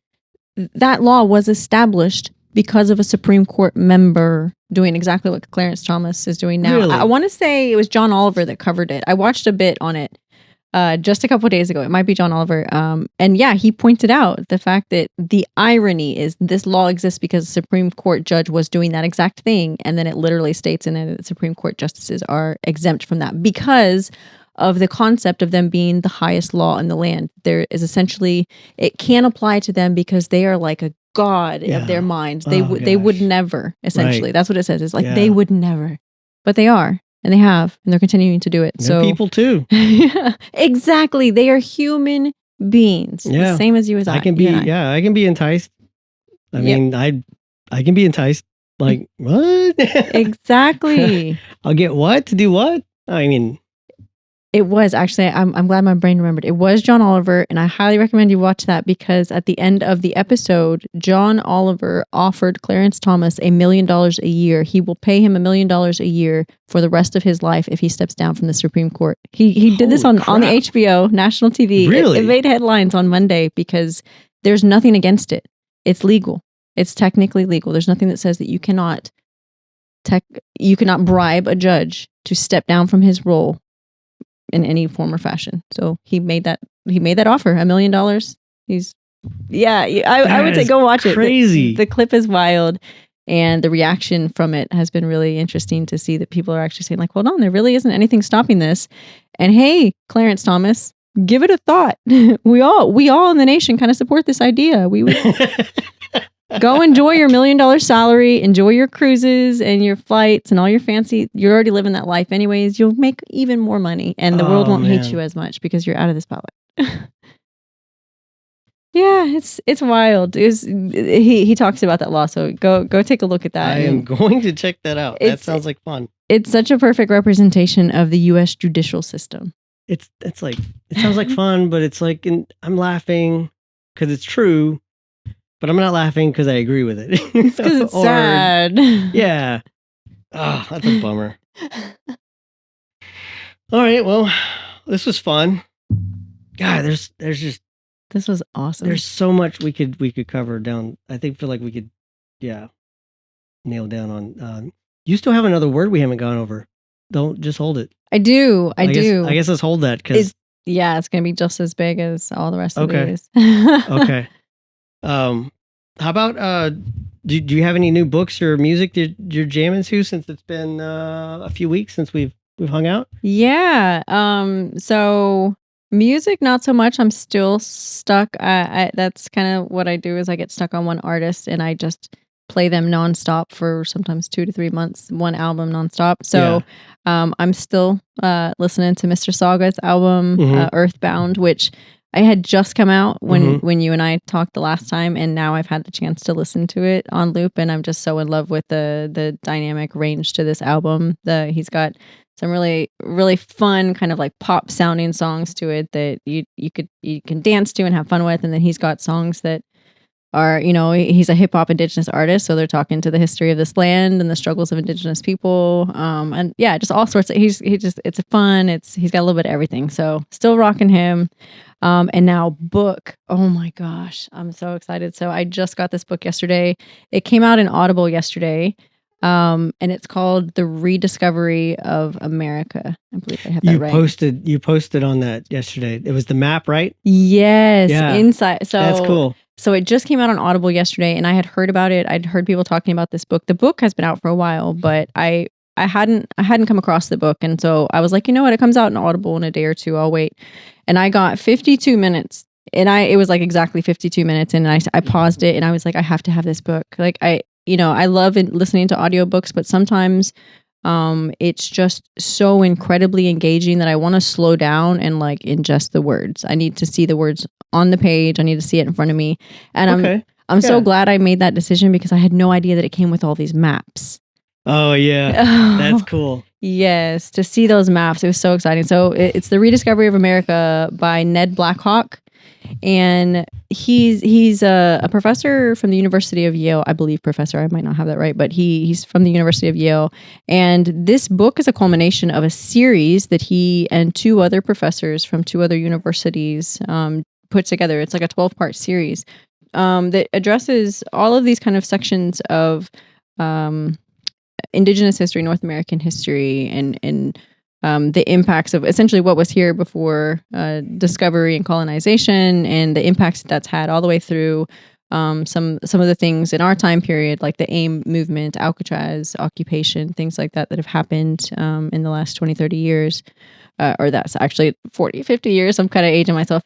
that law was established because of a Supreme Court member doing exactly what Clarence Thomas is doing now. Really? I want to say it was John Oliver that covered it. I watched a bit on it just a couple of days ago. It might be John Oliver. And yeah, he pointed out the fact that the irony is this law exists because a Supreme Court judge was doing that exact thing. And then it literally states in there that the Supreme Court justices are exempt from that because of the concept of them being the highest law in the land. There is essentially, it can apply to them because they are like a god of their minds. They would gosh. never, essentially. Right. That's what it says. It's like Yeah. they would never. But they are. And they have, and they're continuing to do it. They're So people too. yeah, exactly. They are human beings, Yeah. the same as you as I. I can be I can be enticed. I Yep. mean, I can be enticed. Like, what? Exactly. I'll get what to do what? I mean, It was actually, I'm glad my brain remembered. It was John Oliver, and I highly recommend you watch that because at the end of the episode, John Oliver offered Clarence Thomas $1 million a year. He will pay him $1 million a year for the rest of his life if he steps down from the Supreme Court. He did this on the crap. HBO national TV. Really? It made headlines on Monday because there's nothing against it. It's legal. It's technically legal. There's nothing that says that you cannot bribe a judge to step down from his role in any form or fashion. So he made that offer, $1 million. I would say go watch it. Crazy. The clip is wild, and the reaction from it has been really interesting to see that people are actually saying like, hold on, there really isn't anything stopping this. And hey, Clarence Thomas, give it a thought. We all in the nation kind of support this idea. We would go enjoy your $1 million salary, enjoy your cruises and your flights and all your fancy. You're already living that life anyways. You'll make even more money, and the world won't hate you as much because you're out of the spotlight. Yeah, it's wild. He talks about that law, so go take a look at that. I am going to check that out. That sounds like fun. It's such a perfect representation of the U.S. judicial system. It's like, it sounds like fun, but it's like, I'm laughing because it's true. But I'm not laughing because I agree with it. It's because it's sad. Yeah. Oh, that's a bummer. All right. Well, this was fun. God, there's just. This was awesome. There's so much we could cover down. I feel like we could, nail down on. You still have another word we haven't gone over. Don't just hold it. I do. I guess let's hold that because. It's gonna be just as big as all the rest of these. Okay. How about do you have any new books or music that you're jamming to since it's been a few weeks since we've hung out? Yeah. So music, not so much. I'm still stuck. That's kind of what I do is I get stuck on one artist and I just play them nonstop for sometimes 2 to 3 months, one album nonstop. So I'm still listening to Mr. Saga's album, Earthbound, which I had just come out when you and I talked the last time, and now I've had the chance to listen to it on loop, and I'm just so in love with the dynamic range to this album. He's got some really, really fun kind of like pop sounding songs to it that you can dance to and have fun with, and then he's got songs that are, he's a hip hop indigenous artist. So they're talking to the history of this land and the struggles of indigenous people. And yeah, just all sorts of, it's fun. He's got a little bit of everything. So still rocking him. And now book. Oh my gosh. I'm so excited. So I just got this book yesterday. It came out in Audible yesterday. And it's called The Rediscovery of America. I believe I have that right. You posted on that yesterday. It was the map, right? Yes. Yeah. Inside. So that's cool. So it just came out on Audible yesterday, and I had heard about it. I'd heard people talking about this book. The book has been out for a while, but I hadn't come across the book. And so I was like, you know what? It comes out in Audible in a day or two. I'll wait. And I got 52 minutes. And it was like exactly 52 minutes. And I paused it and I was like, I have to have this book. Like I love listening to audiobooks, but sometimes it's just so incredibly engaging that I want to slow down and like ingest the words. I need to see the words on the page. I need to see it in front of me. And I'm so glad I made that decision because I had no idea that it came with all these maps. Oh yeah. That's cool. Yes, to see those maps. It was so exciting. So it's The Rediscovery of America by Ned Blackhawk. And he's a professor from the University of Yale, I believe. Professor, I might not have that right, but he's from the University of Yale. And this book is a culmination of a series that he and two other professors from two other universities put together. It's like a 12-part series that addresses all of these kind of sections of Indigenous history, North American history, and the impacts of essentially what was here before discovery and colonization, and the impacts that's had all the way through some of the things in our time period, like the AIM movement, Alcatraz occupation, things like that have happened in the last 20, 30 years. Or that's actually 40, 50 years. I'm kind of aging myself.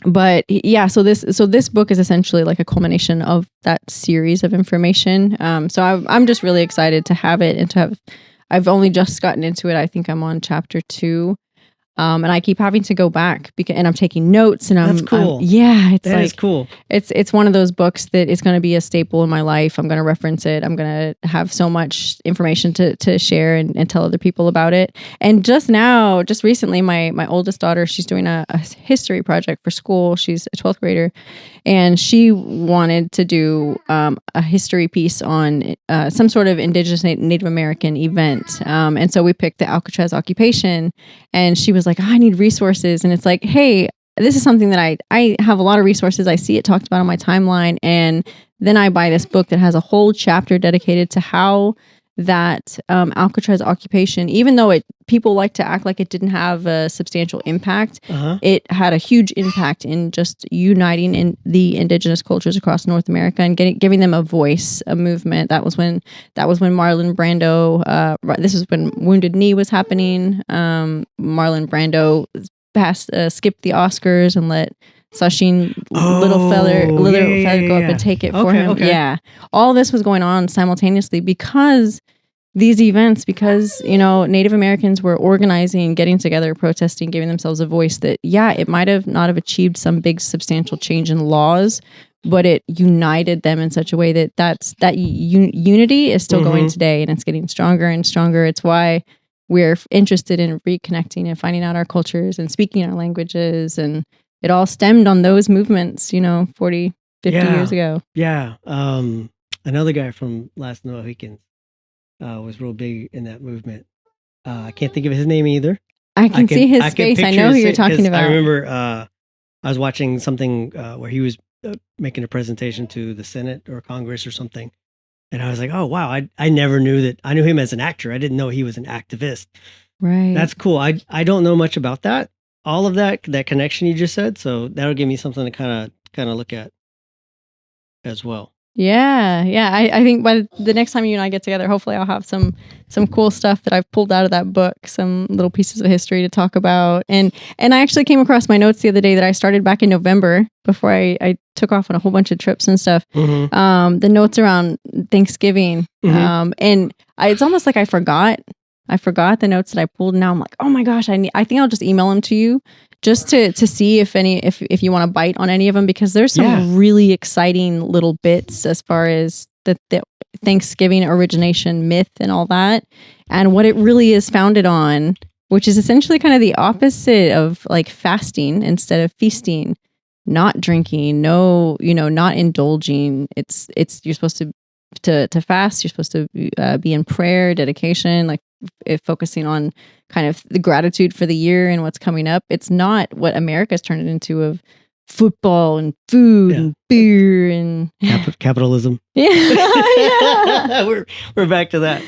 But yeah, so this book is essentially like a culmination of that series of information. So I'm just really excited to have it and to have. I've only just gotten into it. I think I'm on chapter 2. And I keep having to go back and I'm taking notes and That's cool. That is cool. It's one of those books that is going to be a staple in my life. I'm going to reference it. I'm going to have so much information to share and tell other people about it. And just recently, my oldest daughter, she's doing a history project for school. She's a 12th grader, and she wanted to do a history piece on some sort of Indigenous Native American event. And so we picked the Alcatraz occupation, and she was like, I need resources. And it's like, hey, this is something that I have a lot of resources. I see it talked about on my timeline. And then I buy this book that has a whole chapter dedicated to how that Alcatraz occupation, even though people like to act like it didn't have a substantial impact, it had a huge impact in just uniting in the indigenous cultures across North America and giving them a voice, a movement. That was when Marlon Brando. This is when Wounded Knee was happening. Marlon Brando skipped the Oscars and let Sachin Little Feather go up and take it for him. Okay. Yeah. All this was going on simultaneously because these events, Native Americans were organizing, getting together, protesting, giving themselves a voice that, it might have not have achieved some big substantial change in laws, but it united them in such a way that unity is still going today, and it's getting stronger and stronger. It's why we're interested in reconnecting and finding out our cultures and speaking our languages, and it all stemmed on those movements, 40, 50 years ago. Yeah. Another guy from Last Mohicans was real big in that movement. I can't think of his name either. I can see his face. I know who you're talking about. I remember I was watching something where he was making a presentation to the Senate or Congress or something. And I was like, oh, wow, I never knew that. I knew him as an actor. I didn't know he was an activist. Right. That's cool. I don't know much about that. All of that connection you just said. So that'll give me something to kind of look at as well. Yeah. Yeah. I think by the next time you and I get together, hopefully I'll have some cool stuff that I've pulled out of that book, some little pieces of history to talk about. And I actually came across my notes the other day that I started back in November before I took off on a whole bunch of trips and stuff. The notes around Thanksgiving. And it's almost like I forgot the notes that I pulled. And now I'm like, oh my gosh, I think I'll just email them to you just to see if you want to bite on any of them, because there's some really exciting little bits as far as the Thanksgiving origination myth and all that, and what it really is founded on, which is essentially kind of the opposite of like fasting instead of feasting. not drinking, no, not indulging. It's you're supposed to fast. You're supposed to be in prayer, dedication, like if focusing on kind of the gratitude for the year and what's coming up. It's not what America's turned it into of football and food and beer and capitalism. Yeah. We're back to that.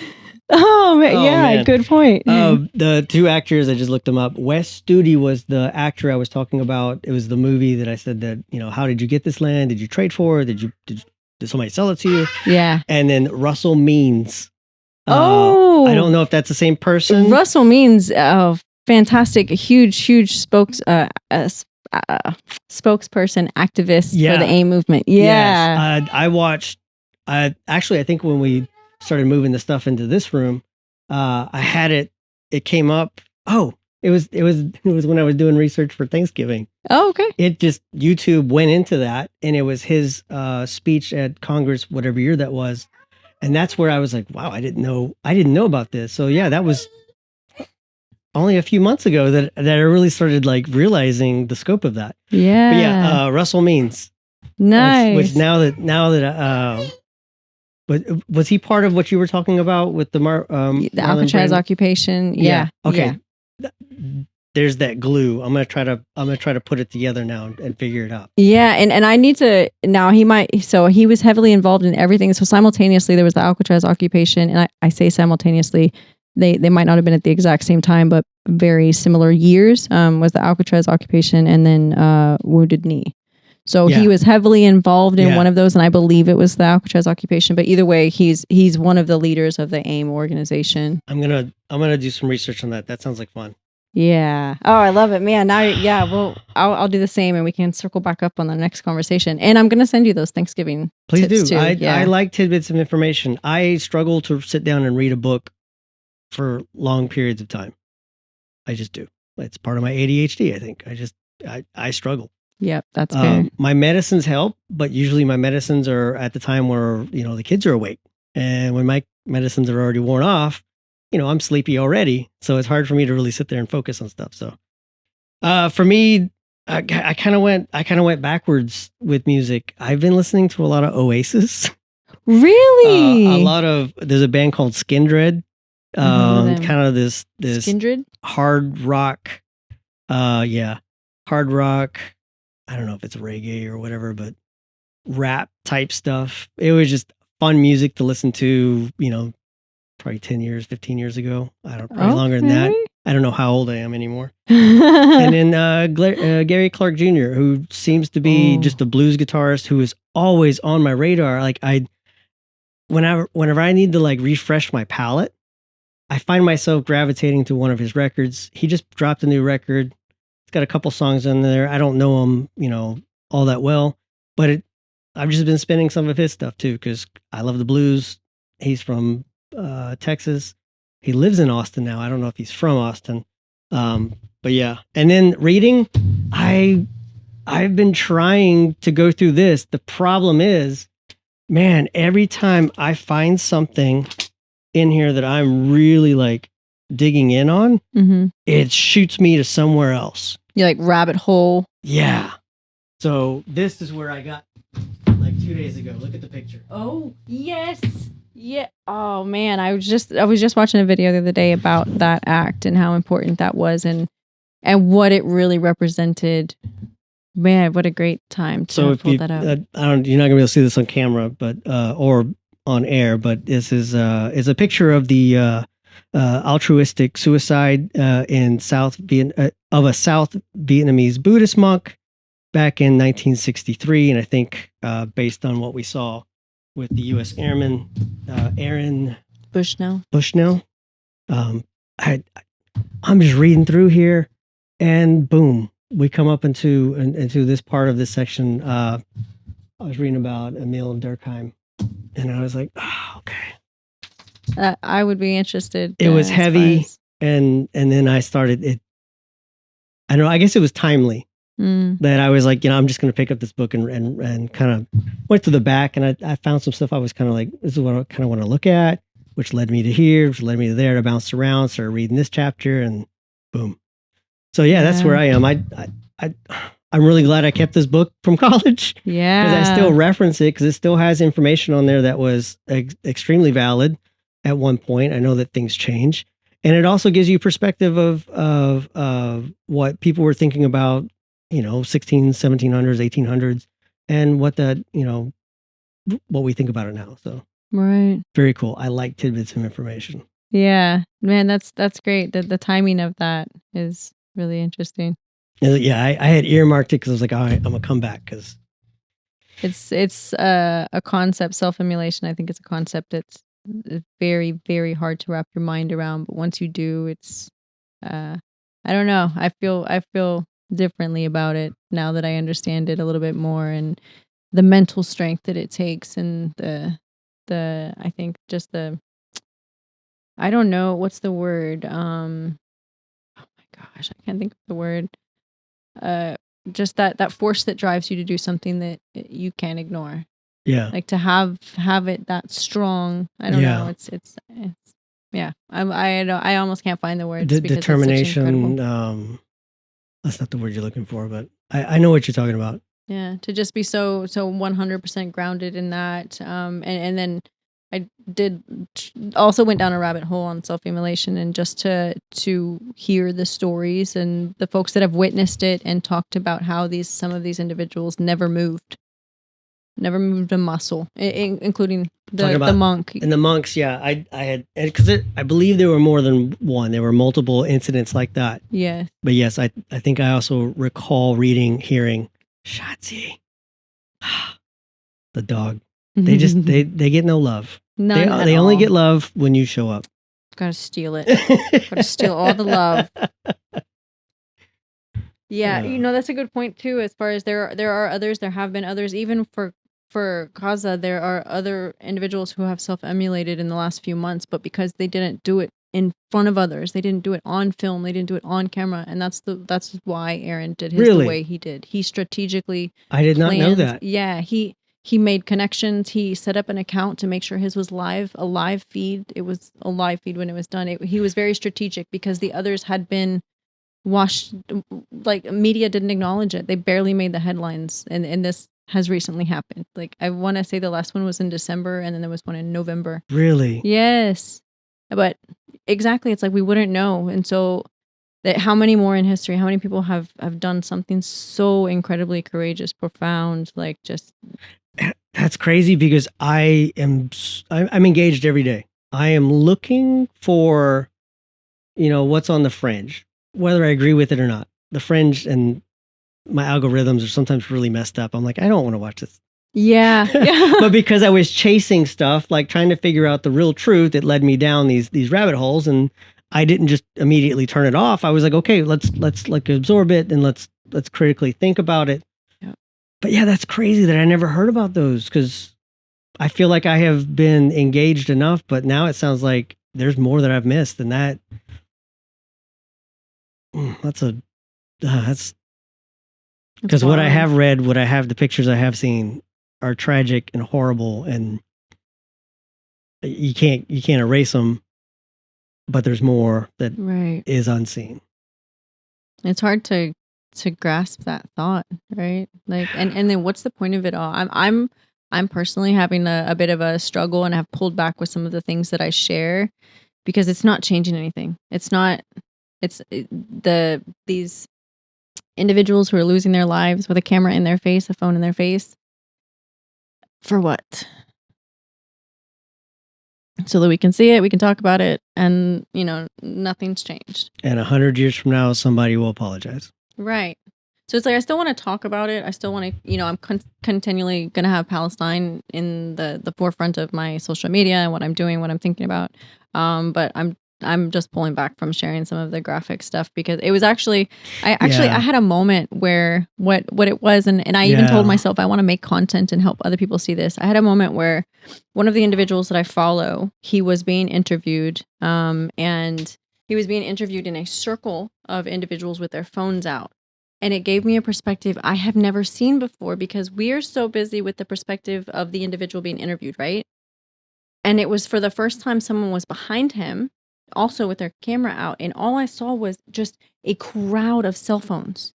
Oh man, good point. The two actors, I just looked them up. Wes Studi was the actor I was talking about. It was the movie that I said that, how did you get this land? Did you trade for it? Did somebody sell it to you? Yeah. And then Russell Means. Oh, I don't know if that's the same person. Russell Means, fantastic, huge spokesperson, activist for the AIM movement. Yeah. Yes. I watched. I think when we started moving the stuff into this room, I had it. It came up. Oh, it was when I was doing research for Thanksgiving. Oh, okay. It just YouTube went into that, and it was his speech at Congress, whatever year that was. And that's where I was like, wow, I didn't know about this. So yeah, that was only a few months ago that I really started like realizing the scope of that. Yeah. But yeah, Russell Means. Nice. Which now that but was he part of what you were talking about with the Alcatraz occupation? Yeah. Okay. Yeah. There's that glue. I'm gonna try to put it together now and figure it out. Yeah, and I need to now. So he was heavily involved in everything. So simultaneously, there was the Alcatraz occupation, and I say simultaneously. They might not have been at the exact same time, but very similar years. Was the Alcatraz occupation and then Wounded Knee. So he was heavily involved in one of those, and I believe it was the Alcatraz occupation. But either way, he's one of the leaders of the AIM organization. I'm gonna do some research on that. That sounds like fun. Yeah. Oh, I love it, man. Now, yeah. Well, I'll do the same, and we can circle back up on the next conversation. And I'm gonna send you those Thanksgiving. Please tips do. Too. I like tidbits of information. I struggle to sit down and read a book for long periods of time. I just do. It's part of my ADHD. I think I struggle. Yep, that's fair. My medicines help, but usually my medicines are at the time where the kids are awake, and when my medicines are already worn off, I'm sleepy already, so it's hard for me to really sit there and focus on stuff. So, for me, I kind of went backwards with music. I've been listening to a lot of Oasis. Really? There's a band called Skindred. Kind of this Skindred? hard rock. Hard rock. I don't know if it's reggae or whatever, but rap type stuff. It was just fun music to listen to, probably 10 years, 15 years ago. Probably longer than that. I don't know how old I am anymore. And then Gary Clark Jr., who seems to be just a blues guitarist who is always on my radar. Like whenever I need to like refresh my palette, I find myself gravitating to one of his records. He just dropped a new record. It's got a couple songs in there. I don't know him, all that well, but I've just been spinning some of his stuff too, because I love the blues. He's from Texas. He lives in Austin now. I don't know if he's from Austin. But yeah. And then reading, I've been trying to go through this. The problem is, man, every time I find something in here that I'm really like digging in on, it shoots me to somewhere else. You like rabbit hole. Yeah. So this is where I got like 2 days ago. Look at the picture. Oh, yes. Yeah. Oh man, I was just watching a video the other day about that act and how important that was and what it really represented. Man, what a great time to pull that up. You're not gonna be able to see this on camera, but or on air, but this is a picture of the altruistic suicide in of a South Vietnamese Buddhist monk back in 1963, and I think based on what we saw with the U.S. Airman Aaron Bushnell. I'm just reading through here, and boom, we come up into this part of this section. I was reading about Emil Durkheim, and I was like, oh, okay. I would be interested. It was heavy, and then I started it. I don't know. I guess it was timely that I was like, I'm just going to pick up this book and kind of went to the back, and I found some stuff I was kind of like, this is what I kind of want to look at, which led me to here, which led me to there. I bounced around, started reading this chapter, and boom. So yeah, that's where I am. I'm really glad I kept this book from college because I still Yeah. reference it because it still has information on there that was extremely valid at one point. I know that things change, and it also gives you perspective of what people were thinking about, 16, 1700s, 1800s, and what what we think about it now. So Right. very cool. I like tidbits of information. Yeah. Man, that's great. The timing of that is really interesting. Yeah, I had earmarked it because I was like, all right, I'm gonna come back because It's a concept, self-emulation. I think it's a concept that's very, very hard to wrap your mind around. But once you do, it's uh, I don't know. I feel differently about it now that I understand it a little bit more, and the mental strength that it takes, and the I think just the I don't know what's the word. Oh my gosh, I can't think of the word. Uh, just that force that drives you to do something that you can't ignore. yeah, Like to have it that strong. I don't know. yeah, It's yeah. I almost can't find the words because it's such incredible. determination. That's not the word you're looking for, but I know what you're talking about. Yeah, to just be so 100% grounded in that. And then I did also went down a rabbit hole on self-emulation, and just to hear the stories and the folks that have witnessed it and talked about how some of these individuals never moved a muscle, including Talking the about monk. and the monks. Yeah, I had because I believe there were more than one. There were multiple incidents like that. Yeah. But yes, I think I also recall hearing Shotzi, the dog. They get no love. None at They only all. get love when you show up. Gotta steal it. Gotta steal all the love. Yeah, Uh, that's a good point too. As far as there are others, there have been others, even for Gaza, there are other individuals who have self-emulated in the last few months, but because they didn't do it in front of others, they didn't do it on film, they didn't do it on camera, and that's why Aaron did his the way really, he did. He strategically I did not know planned. that. Yeah, he made connections. He set up an account to make sure his was a live feed. It was a live feed when it was done. He was very strategic because the others had been washed, like media didn't acknowledge it. They barely made the headlines, and this has recently happened. Like I want to say the last one was in December, and then there was one in November. Really, Yes, but exactly, it's like we wouldn't know. And so that how many more in history, how many people have done something so incredibly courageous, profound, like just that's crazy because I'm engaged every day. I am looking for what's on the fringe, whether I agree with it or not. The fringe and my algorithms are sometimes really messed up. I'm like, I don't want to watch this. yeah. But Yeah. because I was chasing stuff, like trying to figure out the real truth, it led me down these rabbit holes, and I didn't just immediately turn it off. I was like, okay, let's like absorb it and let's critically think about it. Yeah. But yeah, that's crazy that I never heard about those because I feel like I have been engaged enough, but now it sounds like there's more that I've missed, and that's It's because what I wild. have read, the pictures I have seen are tragic and horrible, and you can't erase them. But there's more that Right. is unseen. It's hard to grasp that thought, right? Like, and then what's the point of it all? I'm personally having a bit of a struggle, and have pulled back with some of the things that I share because it's not changing anything. It's not. These individuals who are losing their lives with a camera in their face, a phone in their face, for what? So that we can see it, we can talk about it, and nothing's changed. And 100 years from now, somebody will apologize. Right. So it's like I still want to talk about it. I still want to, I'm continually going to have Palestine in the forefront of my social media and what I'm doing, what I'm thinking about. But I'm just pulling back from sharing some of the graphic stuff because it was actually Yeah. I had a moment where what it was, and I even told Yeah. myself I want to make content and help other people see this. I had a moment where one of the individuals that I follow, he was being interviewed, and he was being interviewed in a circle of individuals with their phones out. And it gave me a perspective I have never seen before because we are so busy with the perspective of the individual being interviewed, right? And it was for the first time someone was behind him, also with their camera out. And all I saw was just a crowd of cell phones.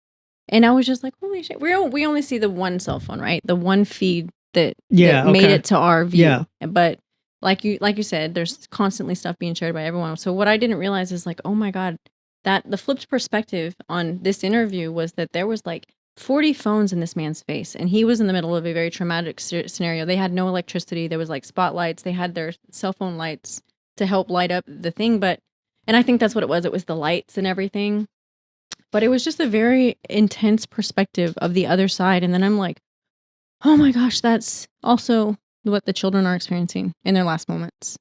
And I was just like, holy shit. We only see the one cell phone, right? The one feed that Yeah, made okay. it to our Yeah. view. But like you said, there's constantly stuff being shared by everyone. So what I didn't realize is like, oh my God, that the flipped perspective on this interview was that there was like 40 phones in this man's face, and he was in the middle of a very traumatic scenario. They had no electricity. There was like spotlights. They had their cell phone lights to help light up the thing. And I think that's what it was. It was the lights and everything. But it was just a very intense perspective of the other side. And then I'm like, oh my gosh, that's also what the children are experiencing in their last moments.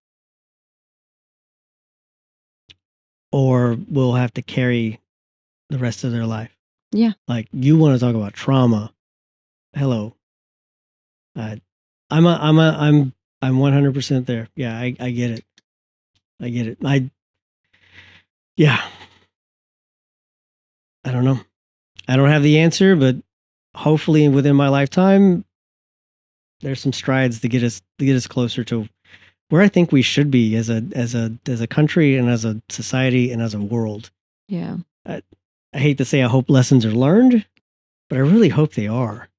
Or will have to carry the rest of their life. Yeah. Like, you want to talk about trauma? Hello. I'm 100% there. Yeah, I get it. I get it. Yeah. I don't know. I don't have the answer, but hopefully within my lifetime, there's some strides to get us closer to where I think we should be as a country and as a society and as a world. Yeah. I, I hate to say I hope lessons are learned, but I really hope they are.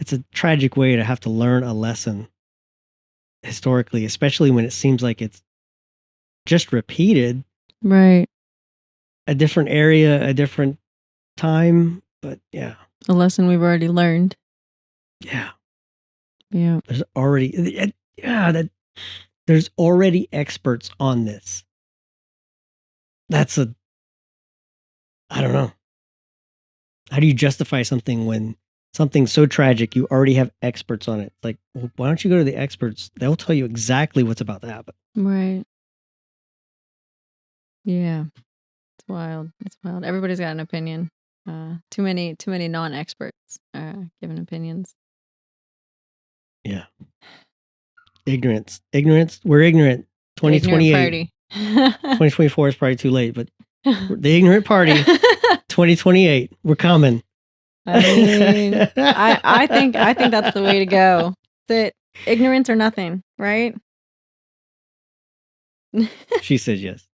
It's a tragic way to have to learn a lesson historically, especially when it seems like it's just repeated. Right. A different area, a different time, but yeah. A lesson we've already learned. Yeah. Yeah. There's already there's already experts on this. I don't know. How do you justify something when something's so tragic you already have experts on it? Like, well, why don't you go to the experts? They'll tell you exactly what's about to happen. Right. Yeah. It's wild. It's wild. Everybody's got an opinion. Too many non-experts giving opinions. Yeah. Ignorance. We're ignorant. The ignorant 2028. party. 2024 is probably too late, but the ignorant party, 2028. We're coming. I mean, I think that's the way to go. That ignorance or nothing, right? She says yes.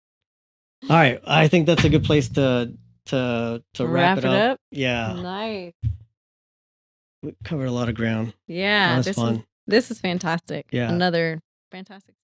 All right, I think that's a good place to wrap it up. Yeah, Nice. we covered a lot of ground. Yeah, That was fun. this is fantastic. Yeah. Another fantastic